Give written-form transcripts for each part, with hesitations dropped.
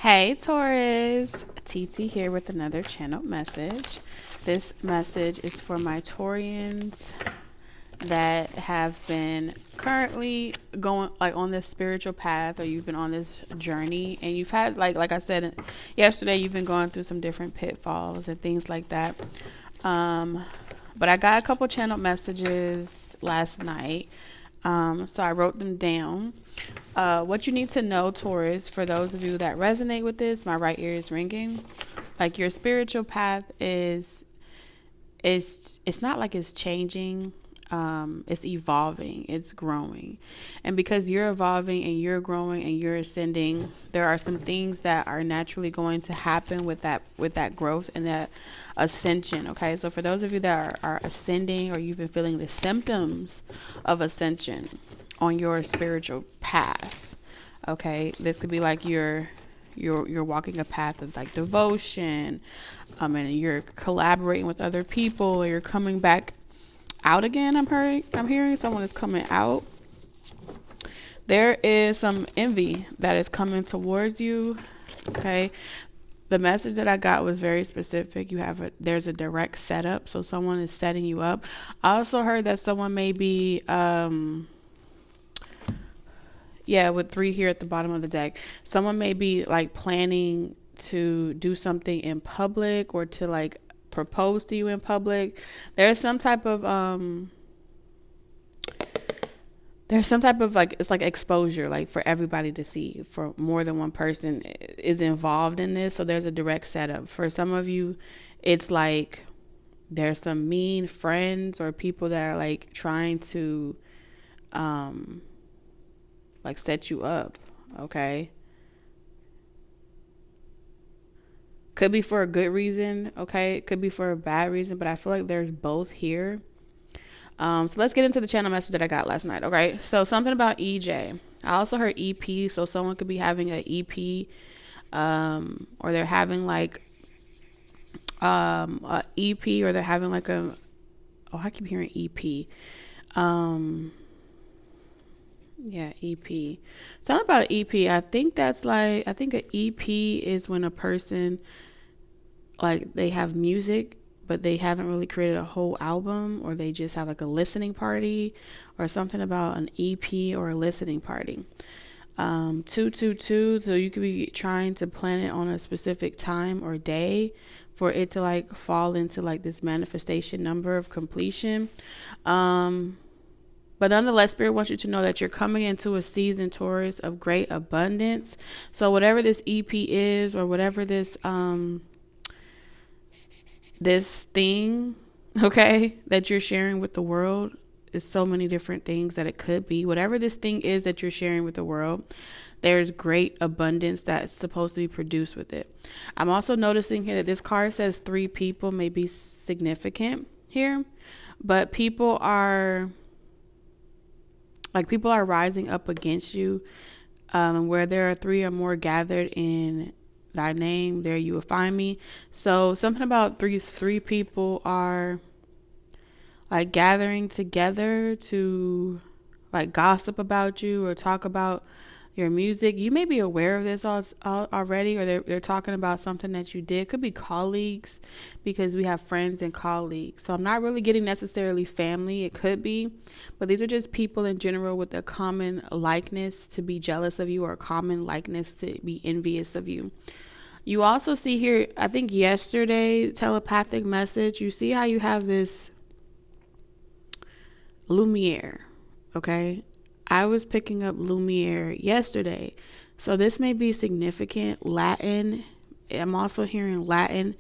Hey Taurus, TT here with another channel message. This message is for my Taurians that have been currently going on this spiritual path, or you've been on this journey and you've had like I said yesterday, you've been going through some different pitfalls and things like that. But I got a couple channel messages last night. So I wrote them down. What you need to know, Taurus, for those of you that resonate with this, my right ear is ringing. Like, your spiritual path is it's not like it's changing. It's evolving, it's growing. And because you're evolving and you're growing and you're ascending, there are some things that are naturally going to happen with that growth and that ascension. Okay, so for those of you that are ascending, or you've been feeling the symptoms of ascension on your spiritual path, okay, this could be like you're walking a path of like devotion, and you're collaborating with other people, or you're coming back out again. I'm hearing someone is coming out. There is some envy that is coming towards you. Okay, the message that I got was very specific. There's a direct setup, so someone is setting you up. I also heard that someone may be with 3 here at the bottom of the deck, someone may be like planning to do something in public, or to like propose to you in public. There's some type of like, it's like exposure, like for everybody to see, for more than one person is involved in this. So there's a direct setup. For some of you, it's like there's some mean friends or people that are like trying to like set you up. Okay, could be for a good reason, okay? It could be for a bad reason, but I feel like there's both here. So let's get into the channel message that I got last night, okay? So something about EJ. I also heard EP, so someone could be having an EP, or they're having like a EP, or they're having like I keep hearing EP. Yeah, EP. Something about an EP. I think an EP is when a person, like, they have music, but they haven't really created a whole album, or they just have like a listening party, or something about an EP or a listening party. 222, so you could be trying to plan it on a specific time or day for it to like fall into like this manifestation number of completion. But nonetheless, Spirit wants you to know that you're coming into a season, Taurus, of great abundance. So whatever this EP is, or whatever this thing, okay, that you're sharing with the world, is so many different things that it could be. Whatever this thing is that you're sharing with the world, there's great abundance that's supposed to be produced with it. I'm also noticing here that this card says 3 people may be significant here, but people are rising up against you. Where there are 3 or more gathered in thy name, there you will find me. So something about three people are like gathering together to like gossip about you or talk about your music. You may be aware of this already, or they're talking about something that you did. Could be colleagues, because we have friends and colleagues. So I'm not really getting necessarily family. It could be, but these are just people in general with a common likeness to be jealous of you, or a common likeness to be envious of you. You also see here, I think yesterday, telepathic message. You see how you have this Lumiere, okay? I was picking up Lumiere yesterday. So this may be significant. Latin. I'm also hearing Latin.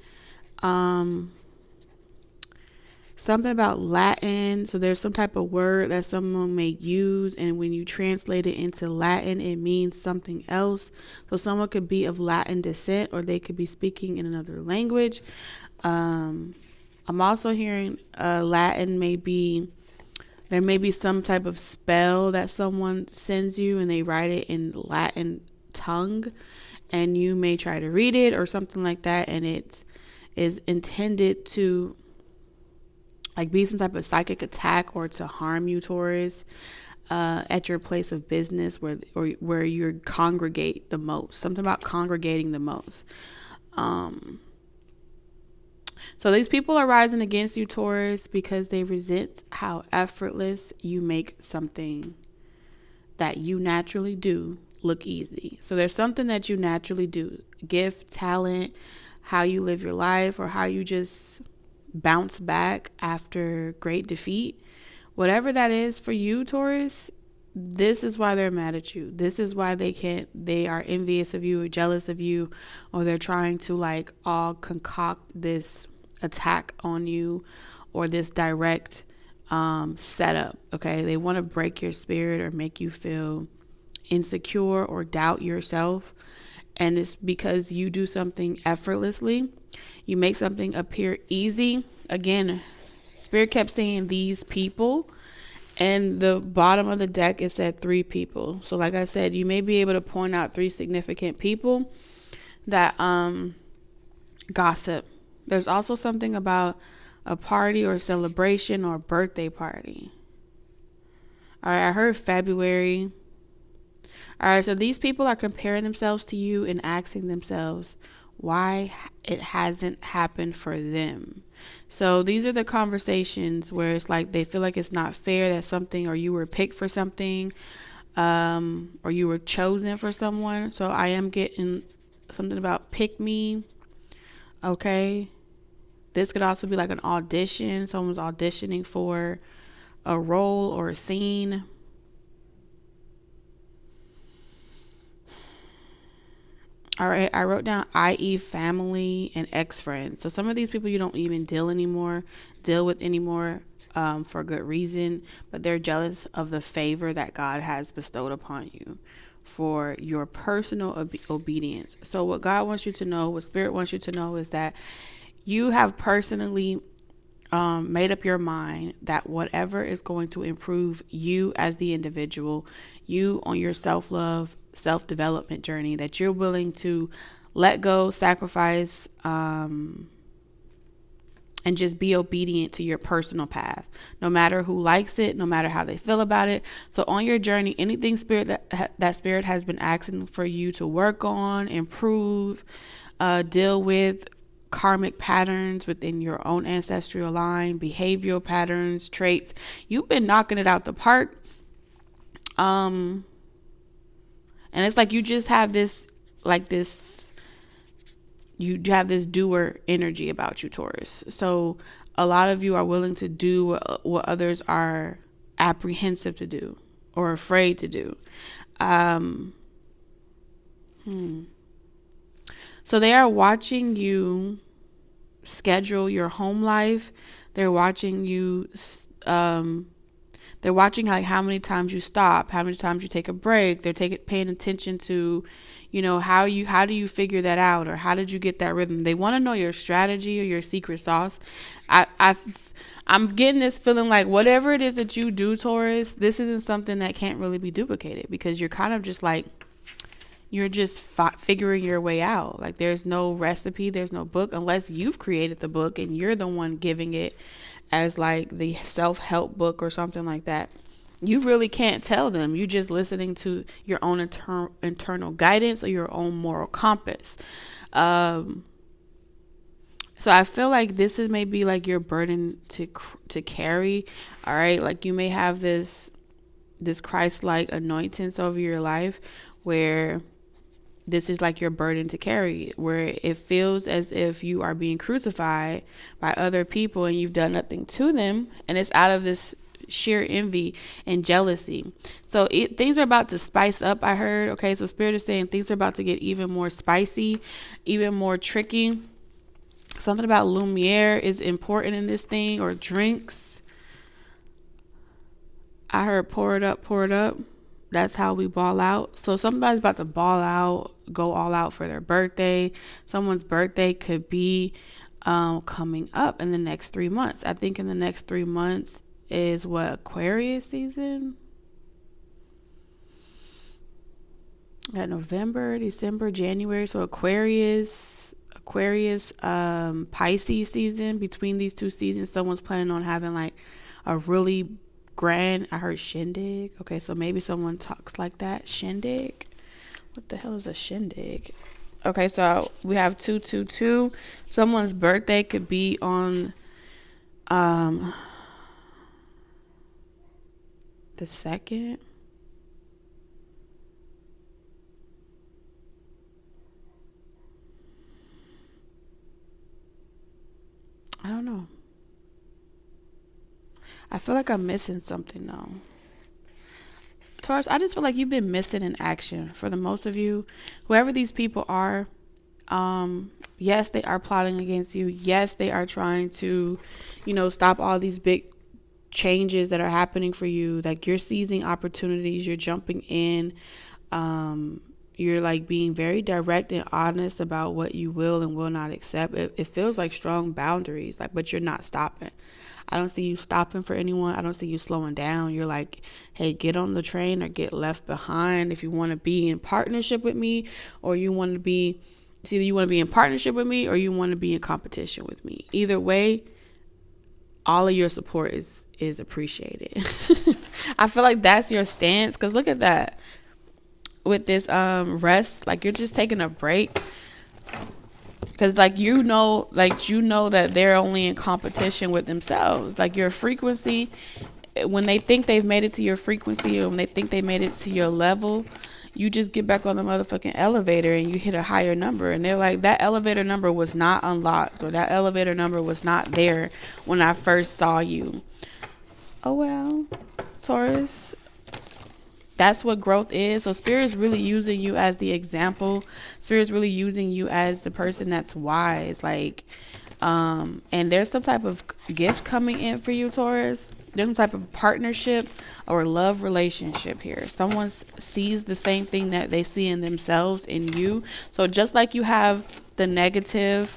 Something about Latin. So there's some type of word that someone may use, and when you translate it into Latin, it means something else. So someone could be of Latin descent, or they could be speaking in another language. I'm also hearing Latin there may be some type of spell that someone sends you, and they write it in Latin tongue, and you may try to read it or something like that, and it is intended to like be some type of psychic attack or to harm you, Taurus, at your place of business where you congregate the most. Something about congregating the most. So these people are rising against you, Taurus, because they resent how effortless you make something that you naturally do look easy. So there's something that you naturally do, gift, talent, how you live your life, or how you just bounce back after great defeat. Whatever that is for you, Taurus, this is why they're mad at you. This is why they are envious of you or jealous of you, or they're trying to like all concoct this attack on you or this direct setup. Okay, they want to break your spirit or make you feel insecure or doubt yourself, and it's because you do something effortlessly. You make something appear easy. Again, spirit kept saying these people, and the bottom of the deck it said 3 people. So like I said, you may be able to point out 3 significant people that gossip. There's also something about a party or celebration or birthday party. All right, I heard February. All right, so these people are comparing themselves to you and asking themselves why it hasn't happened for them. So these are the conversations where it's like they feel like it's not fair that something, or you were picked for something, or you were chosen for someone. So I am getting something about pick me. Okay. This could also be like an audition. Someone's auditioning for a role or a scene. All right, I wrote down i.e. family and ex-friends. So some of these people you don't even deal with anymore for good reason, but they're jealous of the favor that God has bestowed upon you for your personal obedience. So what God wants you to know, what Spirit wants you to know, is that you have personally made up your mind that whatever is going to improve you as the individual, you on your self-love, self-development journey, that you're willing to let go, sacrifice, and just be obedient to your personal path, no matter who likes it, no matter how they feel about it. So on your journey, anything that Spirit has been asking for you to work on, improve, deal with, karmic patterns within your own ancestral line, behavioral patterns, traits, you've been knocking it out the park. And it's like you just have this you have this doer energy about you, Taurus. So a lot of you are willing to do what others are apprehensive to do or afraid to do. So they are watching you schedule your home life. They're watching you. They're watching like how many times you stop, how many times you take a break. They're paying attention to, how do you figure that out, or how did you get that rhythm? They want to know your strategy or your secret sauce. I'm getting this feeling like whatever it is that you do, Taurus, this isn't something that can't really be duplicated, because you're kind of just like, you're just figuring your way out. Like there's no recipe, there's no book, unless you've created the book and you're the one giving it as like the self-help book or something like that. You really can't tell them. You're just listening to your own internal guidance or your own moral compass. So I feel like this is maybe like your burden to carry. All right, like you may have this Christ-like anointings over your life, where this is like your burden to carry, where it feels as if you are being crucified by other people and you've done nothing to them, and it's out of this sheer envy and jealousy. So things are about to spice up, I heard. Okay, so Spirit is saying things are about to get even more spicy, even more tricky. Something about Lumiere is important in this thing, or drinks. I heard pour it up, pour it up. That's how we ball out. So somebody's about to ball out, go all out for their birthday. Someone's birthday could be coming up in the next 3 months. I think in the next 3 months is what, Aquarius season? At November, December, January. So Aquarius Aquarius, Pisces season. Between these two seasons, someone's planning on having like a really grand, I heard shindig. Okay, so maybe someone talks like that. Shindig. What the hell is a shindig? Okay, so we have 222. Someone's birthday could be on the 2nd. I don't know. I feel like I'm missing something though. Taurus, I just feel like you've been missing in action for the most of you. Whoever these people are, yes, they are plotting against you. Yes, they are trying to, stop all these big changes that are happening for you. Like, you're seizing opportunities, you're jumping in, you're like being very direct and honest about what you will and will not accept. It feels like strong boundaries, like, but you're not stopping. I don't see you stopping for anyone. I don't see you slowing down. You're like, hey, get on the train or get left behind. If you want to be in partnership with me, or you want to be, it's either you want to be in partnership with me or you want to be in competition with me. Either way, all of your support is appreciated. I feel like that's your stance, because look at that. With this rest, like, you're just taking a break. Because, like, you know that they're only in competition with themselves. Like, your frequency, when they think they've made it to your frequency, or when they think they made it to your level, you just get back on the motherfucking elevator and you hit a higher number. And they're like, that elevator number was not unlocked, or that elevator number was not there when I first saw you. Oh, well, Taurus. That's what growth is. So Spirit is really using you as the example. Spirit is really using you as the person that's wise. Like, and there's some type of gift coming in for you, Taurus. There's some type of partnership or love relationship here. Someone sees the same thing that they see in themselves in you. So just like you have the negative,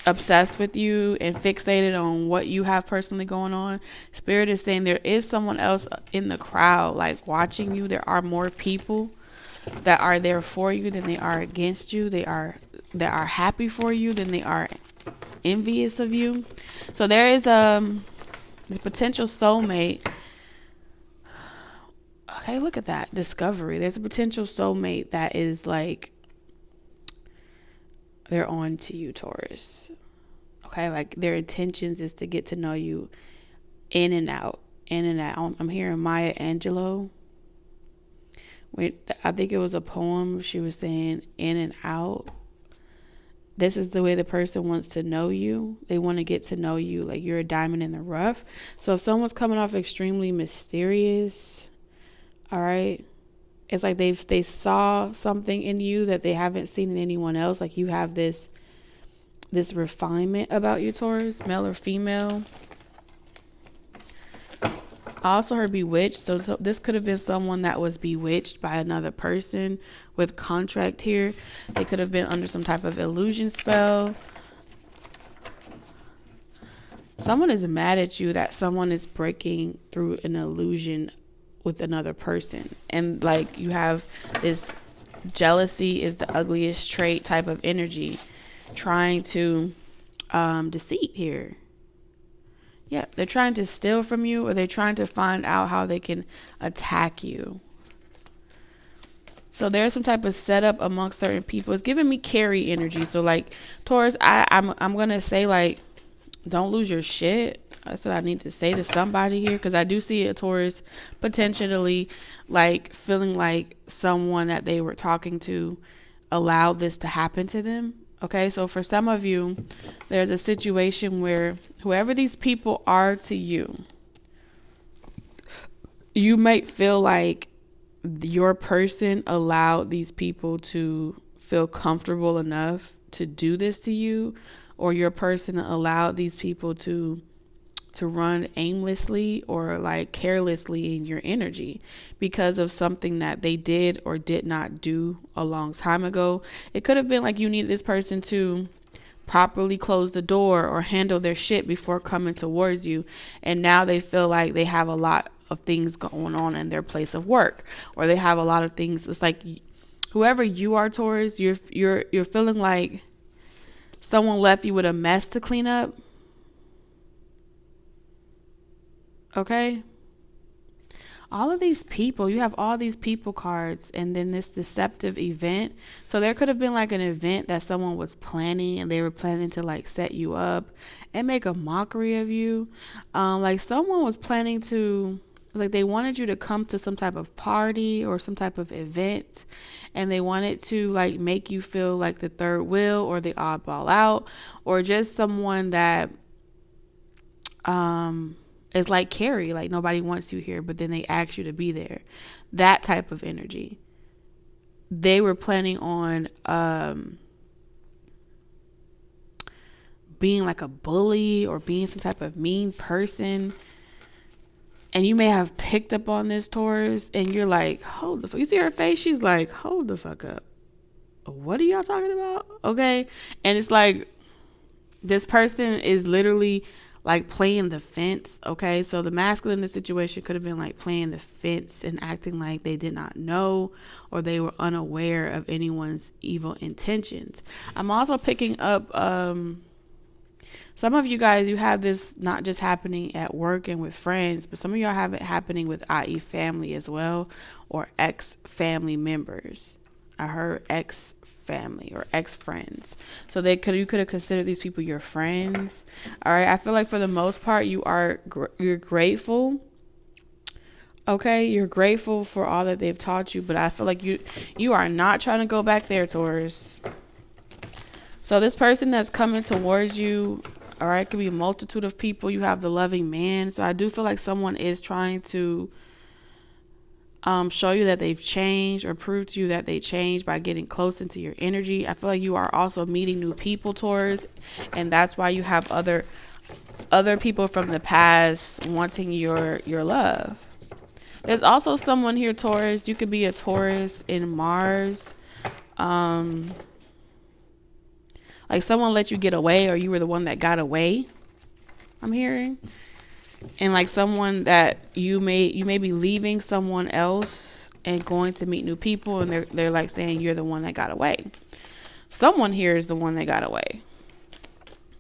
obsessed with you and fixated on what you have personally going on, Spirit is saying there is someone else in the crowd, like, watching you. There are more people that are there for you than they are against you. That are happy for you than they are envious of you. So there is the potential soulmate. Okay, look at that discovery. There's a potential soulmate that is like, they're on to you, Taurus. Okay, like, their intentions is to get to know you in and out, in and out. I'm hearing Maya Angelou. I think it was a poem. She was saying in and out. This is the way the person wants to know you. They want to get to know you like you're a diamond in the rough. So if someone's coming off extremely mysterious, all right, it's like they saw something in you that they haven't seen in anyone else. Like, you have this refinement about you, Taurus, male or female. I also heard bewitched. So this could have been someone that was bewitched by another person with contract here. They could have been under some type of illusion spell. Someone is mad at you that someone is breaking through an illusion with another person. And, like, you have this jealousy is the ugliest trait type of energy trying to deceit here. Yeah, they're trying to steal from you, or they're trying to find out how they can attack you. So there's some type of setup amongst certain people. It's giving me carry energy. So, like, Taurus, I'm gonna say, like, don't lose your shit. That's what I need to say to somebody here, because I do see a Taurus potentially, like, feeling like someone that they were talking to allowed this to happen to them. Okay, so for some of you, there's a situation where whoever these people are to you, you might feel like your person allowed these people to feel comfortable enough to do this to you, or your person allowed these people to run aimlessly or, like, carelessly in your energy because of something that they did or did not do a long time ago. It could have been like you needed this person to properly close the door or handle their shit before coming towards you, and now they feel like they have a lot of things going on in their place of work, or they have a lot of things. It's like Whoever you are, Taurus, you're feeling like someone left you with a mess to clean up. Okay? All of these people, you have all these people cards, and then this deceptive event. So there could have been like an event that someone was planning, and they were planning to like set you up and make a mockery of you. Like someone was planning to, like they wanted you to come to some type of party or some type of event, and they wanted to like make you feel like the third wheel or the oddball out, or just someone that it's like Carrie, like nobody wants you here, but then they ask you to be there. That type of energy. They were planning on being like a bully or being some type of mean person. And you may have picked up on this, Taurus, and you're like, hold the fuck. You see her face? She's like, hold the fuck up. What are y'all talking about? Okay. And it's like, this person is literally like playing the fence. Okay, so the masculine in the situation could have been like playing the fence and acting like they did not know or they were unaware of anyone's evil intentions. I'm also picking up some of you guys, you have this not just happening at work and with friends, but some of y'all have it happening with, i.e., family as well, or ex-family members. I heard ex-family or ex-friends. So you could have considered these people your friends. All right. I feel like for the most part, you're grateful. Okay. You're grateful for all that they've taught you, but I feel like you are not trying to go back there, Taurus. So this person that's coming towards you, all right, could be a multitude of people. You have the loving man. So I do feel like someone is trying to show you that they've changed or prove to you that they changed by getting close into your energy. I feel like you are also meeting new people, Taurus, and that's why you have other people from the past wanting your love. There's also someone here, Taurus. You could be a Taurus in Mars. Like someone let you get away, or you were the one that got away, I'm hearing. And like someone that you may be leaving someone else and going to meet new people, and they're like saying you're the one that got away. Someone here is the one that got away.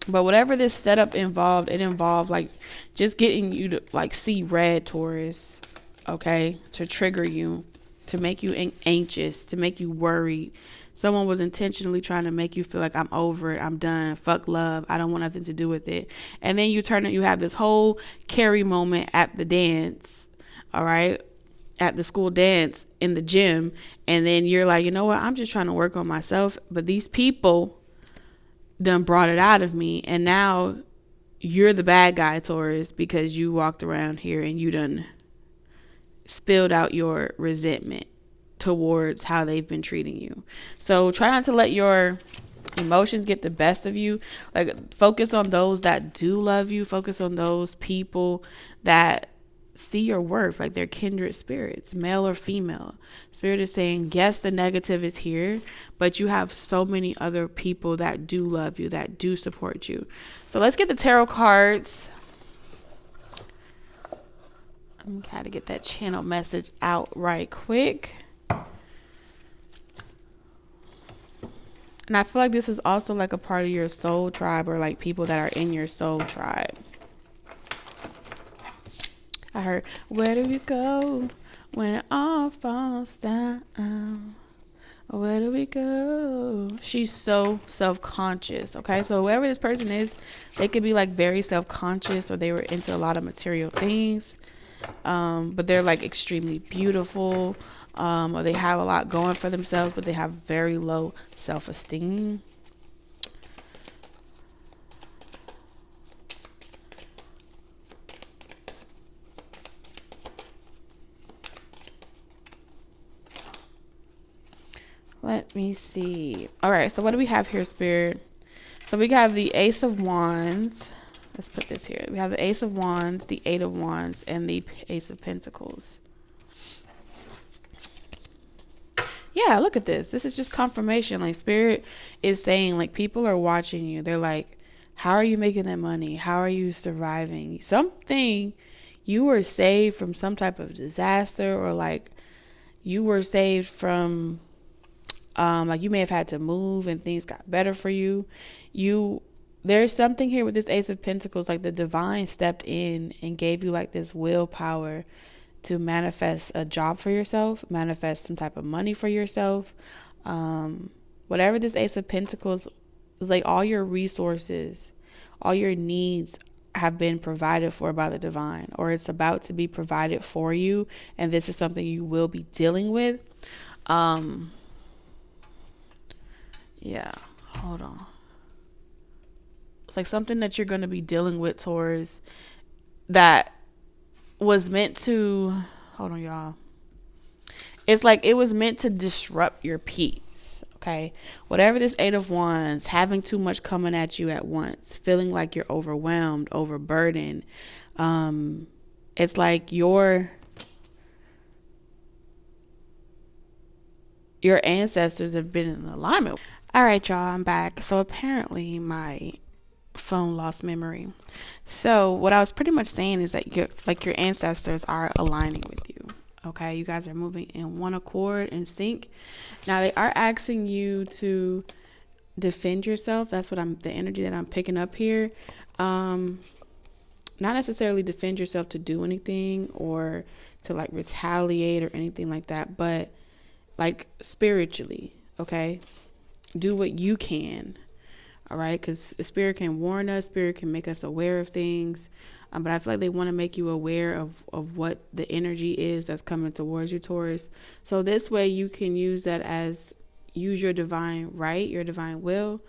But whatever this setup involved, it involved like just getting you to like see red, Taurus, okay, to trigger you, to make you anxious, to make you worried. Someone was intentionally trying to make you feel like I'm over it, I'm done, fuck love, I don't want nothing to do with it. And then you have this whole Carrie moment at the dance, all right, at the school dance in the gym. And then you're like, you know what, I'm just trying to work on myself. But these people done brought it out of me. And now you're the bad guy, Taurus, because you walked around here and you done spilled out your resentment towards how they've been treating you. So try not to let your emotions get the best of you. Like focus on those that do love you. Focus on those people that see your worth, like they're kindred spirits, male or female. Spirit is saying, yes, the negative is here, but you have so many other people that do love you, that do support you. So let's get the tarot cards. I'm trying to get that channel message out right quick. And I feel like this is also like a part of your soul tribe, or like people that are in your soul tribe. I heard, where do you go when it all falls down? Where do we go? She's so self-conscious. Okay, so whoever this person is, they could be like very self-conscious, or they were into a lot of material things. But they're like extremely beautiful, or they have a lot going for themselves, but they have very low self-esteem. Let me see. All right, so what do we have here, Spirit? So we have the Ace of Wands. Let's put this here. We have the Ace of Wands, the Eight of Wands, and the Ace of Pentacles. Yeah, look at this. This is just confirmation. Like Spirit is saying, like, people are watching you. They're like, how are you making that money? How are you surviving? Something, you were saved from some type of disaster, or like you were saved from Like you may have had to move and things got better for you. There's something here with this Ace of Pentacles, like the divine stepped in and gave you like this willpower to manifest a job for yourself, manifest some type of money for yourself. Whatever this Ace of Pentacles is, like all your resources, all your needs have been provided for by the divine, or it's about to be provided for you, and this is something you will be dealing with. Yeah, hold on. It's like something that you're going to be dealing with, Taurus, that was meant to, hold on, y'all. It's like it was meant to disrupt your peace. Okay, whatever this Eight of Wands, having too much coming at you at once, feeling like you're overwhelmed, overburdened. It's like your ancestors have been in alignment. All right, y'all, I'm back. So apparently my phone lost memory. So what I was pretty much saying is that your ancestors are aligning with you. Okay, you guys are moving in one accord, in sync. Now they are asking you to defend yourself. That's the energy that I'm picking up here. Not necessarily defend yourself to do anything or to like retaliate or anything like that, but like spiritually, okay? Do what you can. All right, because spirit can warn us, spirit can make us aware of things, but I feel like they want to make you aware of what the energy is that's coming towards you, Taurus. So this way you can use your divine right, your divine will,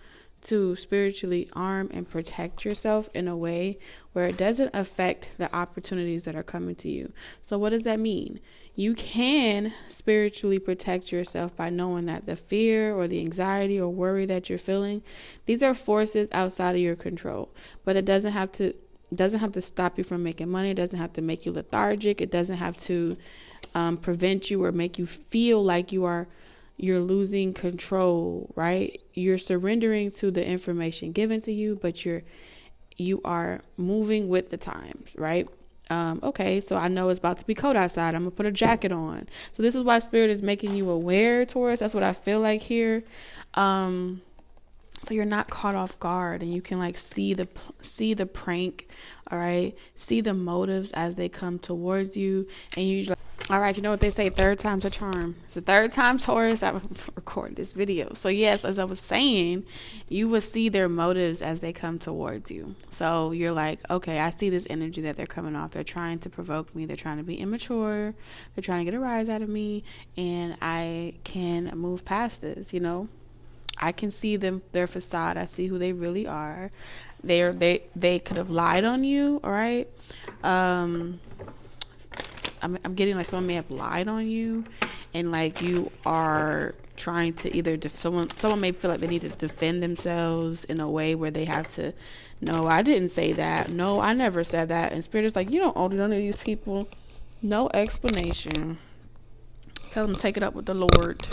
to spiritually arm and protect yourself in a way where it doesn't affect the opportunities that are coming to you. So what does that mean? You can spiritually protect yourself by knowing that the fear or the anxiety or worry that you're feeling, these are forces outside of your control. But it doesn't have to stop you from making money. It doesn't have to make you lethargic. It doesn't have to prevent you or make you feel like you're losing control, right? You're surrendering to the information given to you, but you are moving with the times, right? Okay, so I know it's about to be cold outside. I'm gonna put a jacket on. So this is why spirit is making you aware, Taurus. That's what I feel like here. So you're not caught off guard, and you can like see the prank, all right? See the motives as they come towards you, and you like, all right, you know what they say, third time's a charm. It's the third time, Taurus, I've recorded this video. So yes, as I was saying, you will see their motives as they come towards you. So you're like, okay, I see this energy that they're coming off. They're trying to provoke me. They're trying to be immature. They're trying to get a rise out of me, and I can move past this, you know? I can see their facade. I see who they really are. They could have lied on you, all right? I'm getting like someone may have lied on you, and like you are trying to either someone may feel like they need to defend themselves in a way where they have to, no, I didn't say that. No, I never said that. And spirit is like, you don't own none of these people. No explanation. Tell them to take it up with the Lord.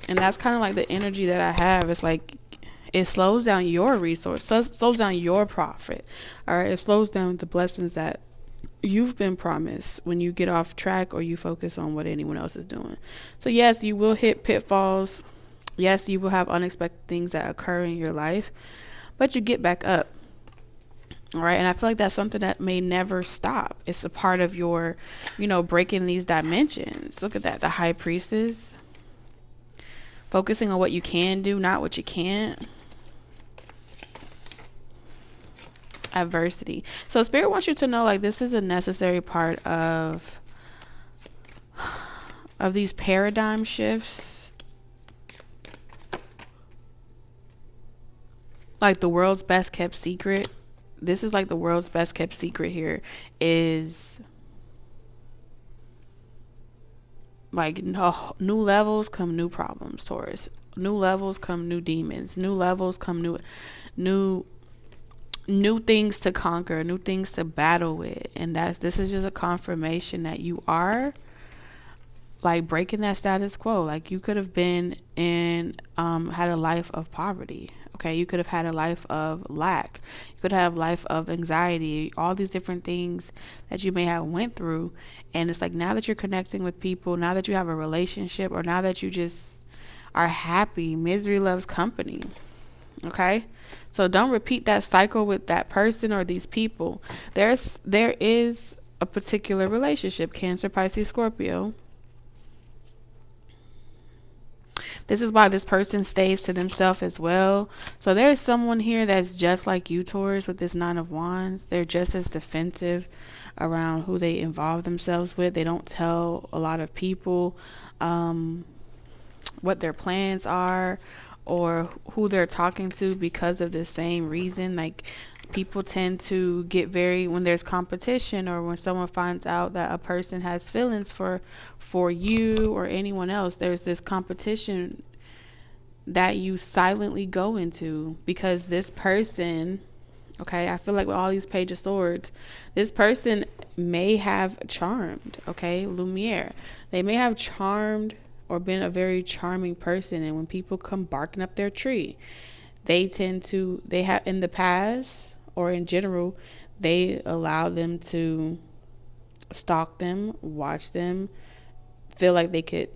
And that's kind of like the energy that I have. It's like it slows down your resource, slows down your profit. All right, it slows down the blessings that you've been promised when you get off track or you focus on what anyone else is doing. So yes, you will hit pitfalls. Yes, you will have unexpected things that occur in your life, but you get back up. All right, and I feel like that's something that may never stop. It's a part of your, breaking these dimensions. Look at that, the High Priestess. Focusing on what you can do, not what you can't. Adversity. So spirit wants you to know, like, this is a necessary part of these paradigm shifts. Like the world's best kept secret. This is like the world's best kept secret here is like new levels come new problems, Taurus. New levels come new demons. New levels come new things to conquer, new things to battle with. And this is just a confirmation that you are like breaking that status quo. Like you could have been in had a life of poverty, Okay, you could have had a life of lack. You could have a life of anxiety, all these different things that you may have went through. And it's like, now that you're connecting with people, now that you have a relationship, or now that you just are happy, misery loves company. Okay? So don't repeat that cycle with that person or these people. There is a particular relationship, Cancer, Pisces, Scorpio. This is why this person stays to themselves as well. So there's someone here that's just like you, Taurus, with this Nine of Wands. They're just as defensive around who they involve themselves with. They don't tell a lot of people what their plans are or who they're talking to because of the same reason. Like, people tend to get very, when there's competition or when someone finds out that a person has feelings for you or anyone else, there's this competition that you silently go into because this person, okay, I feel like with all these Page of Swords, this person may have charmed, okay, Lumiere. They may have charmed or been a very charming person, and when people come barking up their tree, they have in the past or in general, they allow them to stalk them, watch them, feel like they could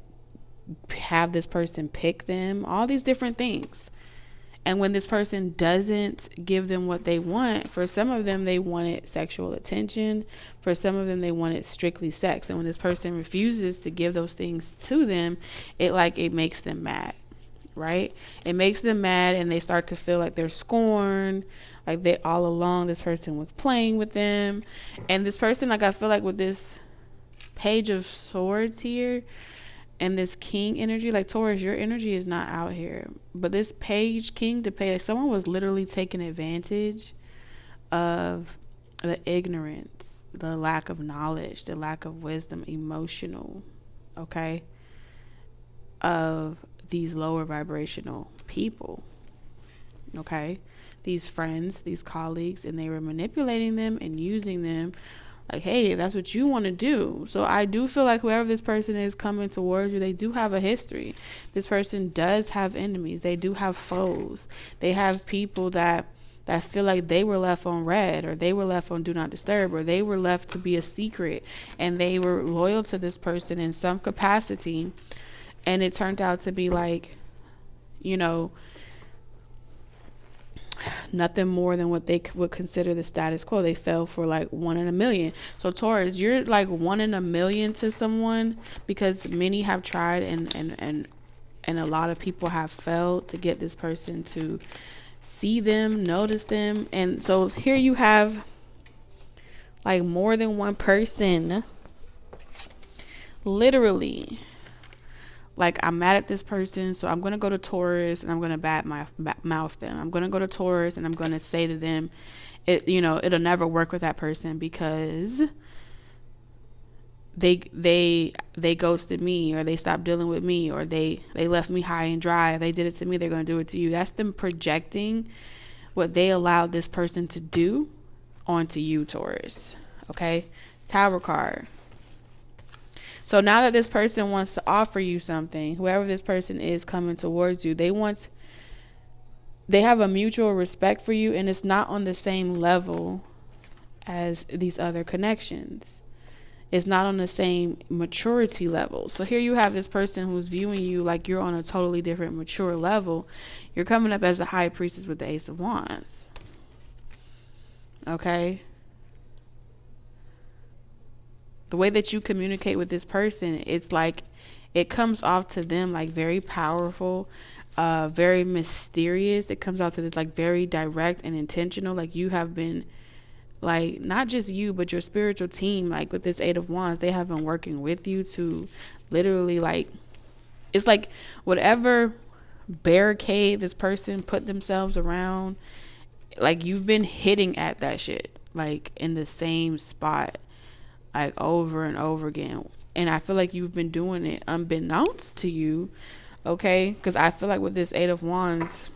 have this person pick them, all these different things. And when this person doesn't give them what they want, for some of them, they wanted sexual attention. For some of them, they wanted strictly sex. And when this person refuses to give those things to them, it makes them mad, right? It makes them mad, and they start to feel like they're scorned, like they all along this person was playing with them. And this person, like, I feel like with this Page of Swords here, and this King energy, like, Taurus, your energy is not out here. But this Page, King to Page, someone was literally taking advantage of the ignorance, the lack of knowledge, the lack of wisdom, emotional, okay, of these lower vibrational people, okay, these friends, these colleagues, and they were manipulating them and using them. Like, hey, that's what you want to do. So I do feel like whoever this person is coming towards you, they do have a history. This person does have enemies. They do have foes. They have people that feel like they were left on red, or they were left on do not disturb, or they were left to be a secret, and they were loyal to this person in some capacity. And it turned out to be like, you know, nothing more than what they would consider the status quo. They fell for like 1 in a million. So Taurus, you're like 1 in a million to someone, because many have tried and a lot of people have failed to get this person to see them, notice them. And so here you have like more than one person literally like, I'm mad at this person, so I'm going to go to Taurus and I'm going to mouth them. I'm going to go to Taurus and I'm going to say to them, it'll never work with that person because they ghosted me, or they stopped dealing with me, or they left me high and dry. If they did it to me, they're going to do it to you. That's them projecting what they allowed this person to do onto you, Taurus. Okay? Tower card. So now that this person wants to offer you something, whoever this person is coming towards you, they have a mutual respect for you, and it's not on the same level as these other connections. It's not on the same maturity level. So here you have this person who's viewing you like you're on a totally different mature level. You're coming up as the High Priestess with the Ace of Wands. Okay? The way that you communicate with this person, it's like it comes off to them like very powerful, very mysterious. It comes out to this like very direct and intentional. Like, you have been, like, not just you, but your spiritual team, like with this Eight of Wands, they have been working with you to literally, like, it's like whatever barricade this person put themselves around, like, you've been hitting at that shit, like, in the same spot, like, over and over again. And I feel like you've been doing it unbeknownst to you, okay? Because I feel like with this Eight of Wands,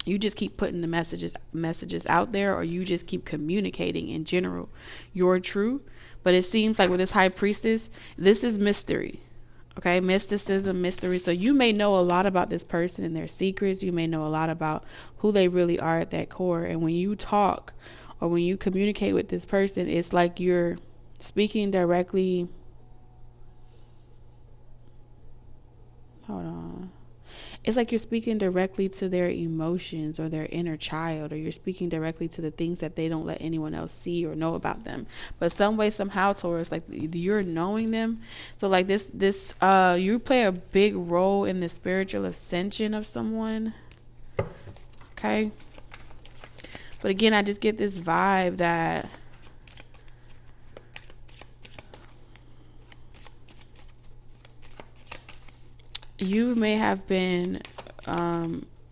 you just keep putting the messages out there, or you just keep communicating in general your truth. But it seems like with this High Priestess, this is mystery, Okay, mysticism, mystery. So you may know a lot about this person and their secrets. You may know a lot about who they really are at that core. And when you talk or when you communicate with this person, it's like you're speaking directly. Hold on. It's like you're speaking directly to their emotions or their inner child, or you're speaking directly to the things that they don't let anyone else see or know about them. But some way, somehow, Taurus, like you're knowing them. So like you play a big role in the spiritual ascension of someone. Okay. But again, I just get this vibe that you may have been,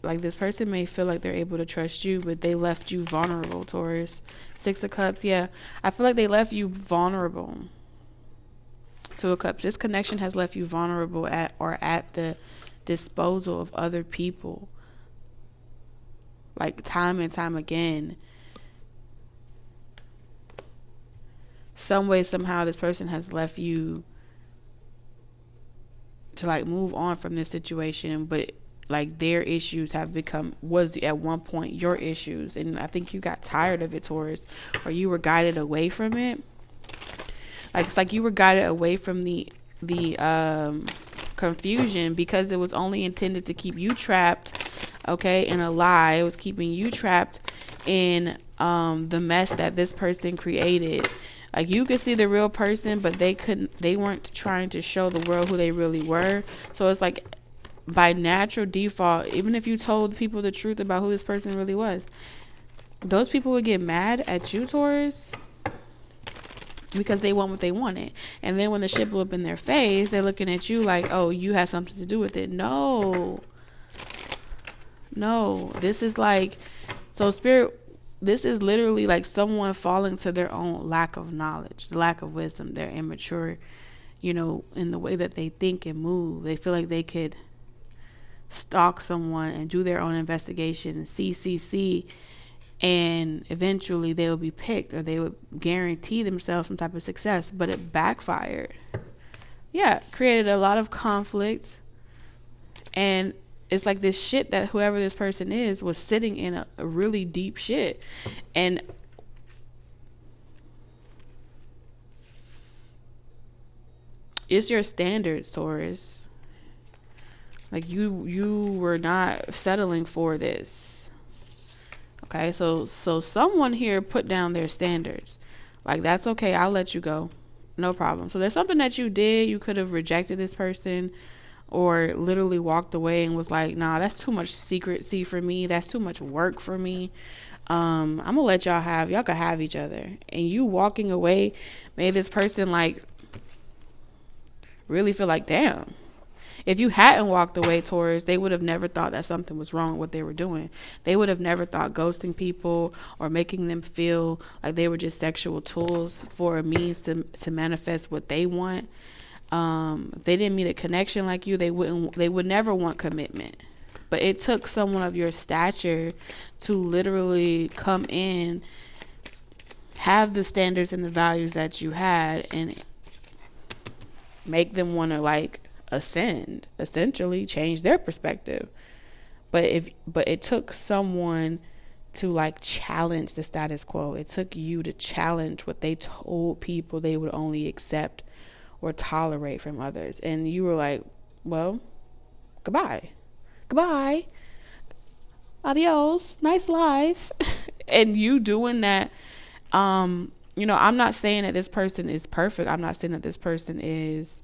like this person may feel like they're able to trust you, but they left you vulnerable, Taurus. 6 of Cups, yeah. I feel like they left you vulnerable. 2 of Cups. This connection has left you vulnerable at the disposal of other people. Like time and time again. Some way, somehow, this person has left you to like move on from this situation, but like their issues was at one point your issues, and I think you got tired of it, Taurus, or you were guided away from it. Like it's like you were guided away from the confusion, because it was only intended to keep you trapped, okay, in a lie. It was keeping you trapped in the mess that this person created. Like you could see the real person, but they weren't trying to show the world who they really were. So it's like by natural default, even if you told people the truth about who this person really was, those people would get mad at you, Taurus, because they want what they wanted. And then when the shit blew up in their face, they're looking at you like, oh, you had something to do with it. No, this is like, so spirit, this is literally like someone falling to their own lack of knowledge, lack of wisdom. They're immature, in the way that they think and move. They feel like they could stalk someone and do their own investigation and see, and eventually they will be picked, or they would guarantee themselves some type of success, but it backfired. Yeah, created a lot of conflict, and it's like this shit that whoever this person is was sitting in a really deep shit. And it's your standards, Taurus. Like you were not settling for this. Okay, so someone here put down their standards. Like, that's okay, I'll let you go. No problem. So there's something that you did. You could have rejected this person, or literally walked away and was like, nah, that's too much secrecy for me. That's too much work for me. I'm gonna let y'all could have each other. And you walking away made this person like really feel like, damn. If you hadn't walked away, Taurus, they would have never thought that something was wrong with what they were doing. They would have never thought ghosting people or making them feel like they were just sexual tools for a means to manifest what they want. If they didn't meet a connection like you, they would never want commitment. But it took someone of your stature to literally come in, have the standards and the values that you had, and make them want to like ascend, essentially change their perspective. But it took someone to like challenge the status quo. It took you to challenge what they told people they would only accept or tolerate from others. And you were like, well, goodbye, adios, nice life. And you doing that, I'm not saying that this person is perfect. I'm not saying that this person is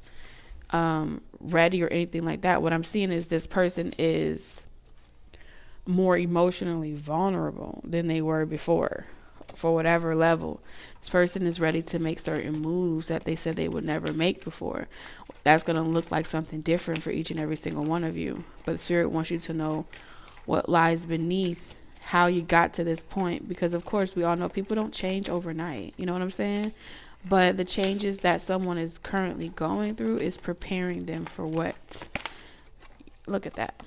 ready or anything like that. What I'm seeing is this person is more emotionally vulnerable than they were before, for whatever level. This person is ready to make certain moves that they said they would never make before. That's going to look like something different for each and every single one of you. But the Spirit wants you to know what lies beneath how you got to this point, because of course we all know people don't change overnight. You know what I'm saying? But the changes that someone is currently going through is preparing them for what? Look at that.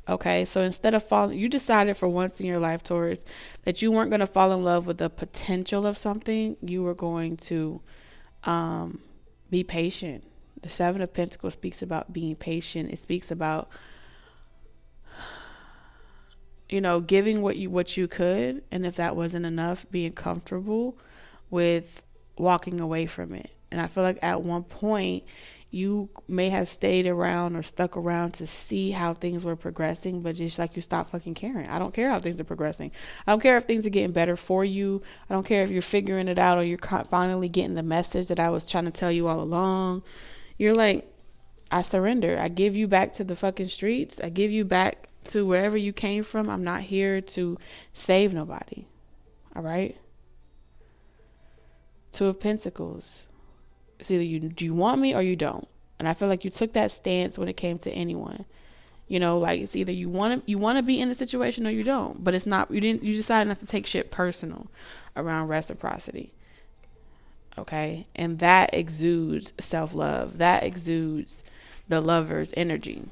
Okay, so instead of you decided for once in your life, Taurus, that you weren't going to fall in love with the potential of something. You were going to be patient. The Seven of Pentacles speaks about being patient. It speaks about, you know, giving what you could, and if that wasn't enough, being comfortable with walking away from it. And I feel like at one point you may have stayed around or stuck around to see how things were progressing, but just like you stopped fucking caring. I don't care how things are progressing. I don't care if things are getting better for you. I don't care if you're figuring it out or you're finally getting the message that I was trying to tell you all along. You're like, I surrender. I give you back to the fucking streets. I give you back to wherever you came from. I'm not here to save nobody. All right? Two of Pentacles. It's either do you want me or you don't. And I feel like you took that stance when it came to anyone. You know, like it's either you want to be in the situation or you don't. But it's not, you decided not to take shit personal around reciprocity. Okay? And that exudes self-love. That exudes the lover's energy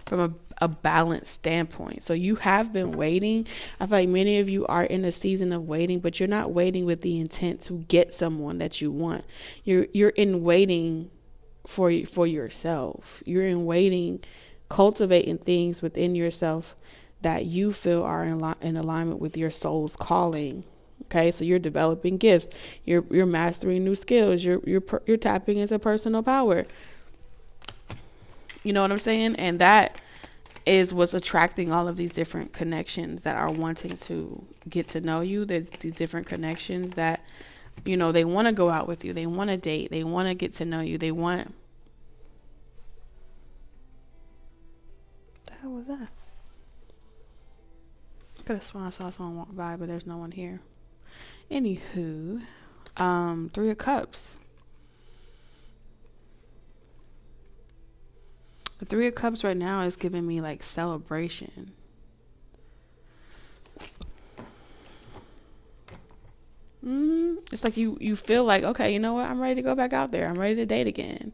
from a balanced standpoint. So you have been waiting. I feel like many of you are in a season of waiting, but you're not waiting with the intent to get someone that you want. You're in waiting for yourself. You're in waiting, cultivating things within yourself that you feel are in alignment with your soul's calling. Okay, so you're developing gifts. You're mastering new skills. You're tapping into personal power. You know what I'm saying? And that is what's attracting all of these different connections that are wanting to get to know you. These different connections that, you know, they want to go out with you. They want to date. They want to get to know you. They want... What the hell was that? I could have sworn I saw someone walk by, but there's no one here. Anywho, Three of Cups. The Three of Cups right now is giving me like celebration. It's like you feel like, okay, you know what? I'm ready to go back out there. I'm ready to date again.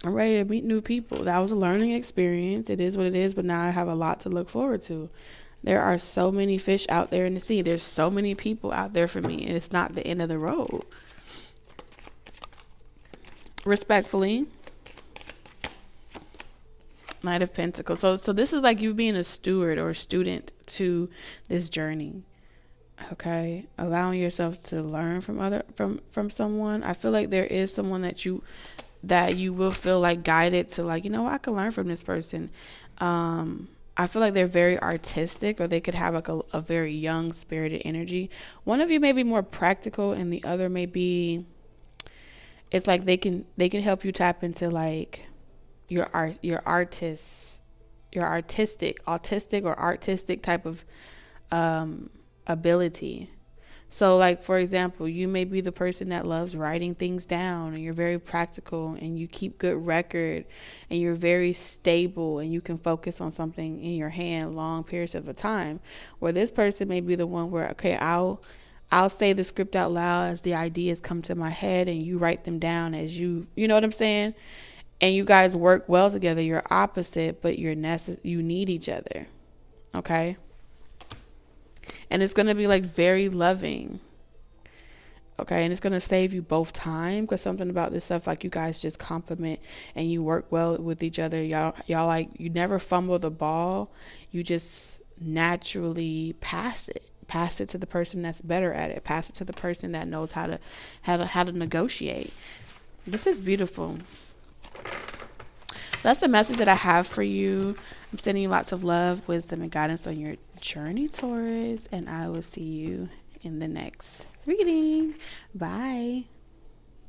I'm ready to meet new people. That was a learning experience. It is what it is, but now I have a lot to look forward to. There are so many fish out there in the sea. There's so many people out there for me, and it's not the end of the road. Respectfully, Knight of Pentacles. So this is like you being a steward or a student to this journey. Okay, allowing yourself to learn from someone. I feel like there is someone that you will feel like guided to, like, you know what, I can learn from this person. I feel like they're very artistic, or they could have like a very young spirited energy. One of you may be more practical, and the other may be, it's like they can help you tap into like your autistic or artistic type of ability. So like, for example, you may be the person that loves writing things down, and you're very practical, and you keep good record, and you're very stable, and you can focus on something in your hand long periods of a time. Where this person may be the one where, okay, I'll say the script out loud as the ideas come to my head, and you write them down as you know what I'm saying? And you guys work well together. You're opposite, but you need each other. Okay? And it's going to be like very loving. Okay? And it's going to save you both time, because something about this stuff, like, you guys just complement and you work well with each other. Y'all like, you never fumble the ball. You just naturally pass it to the person that's better at it. Pass it to the person that knows how to negotiate. This is beautiful. That's the message that I have for you. I'm sending you lots of love, wisdom, and guidance on your journey, Taurus, and I will see you in the next reading. Bye.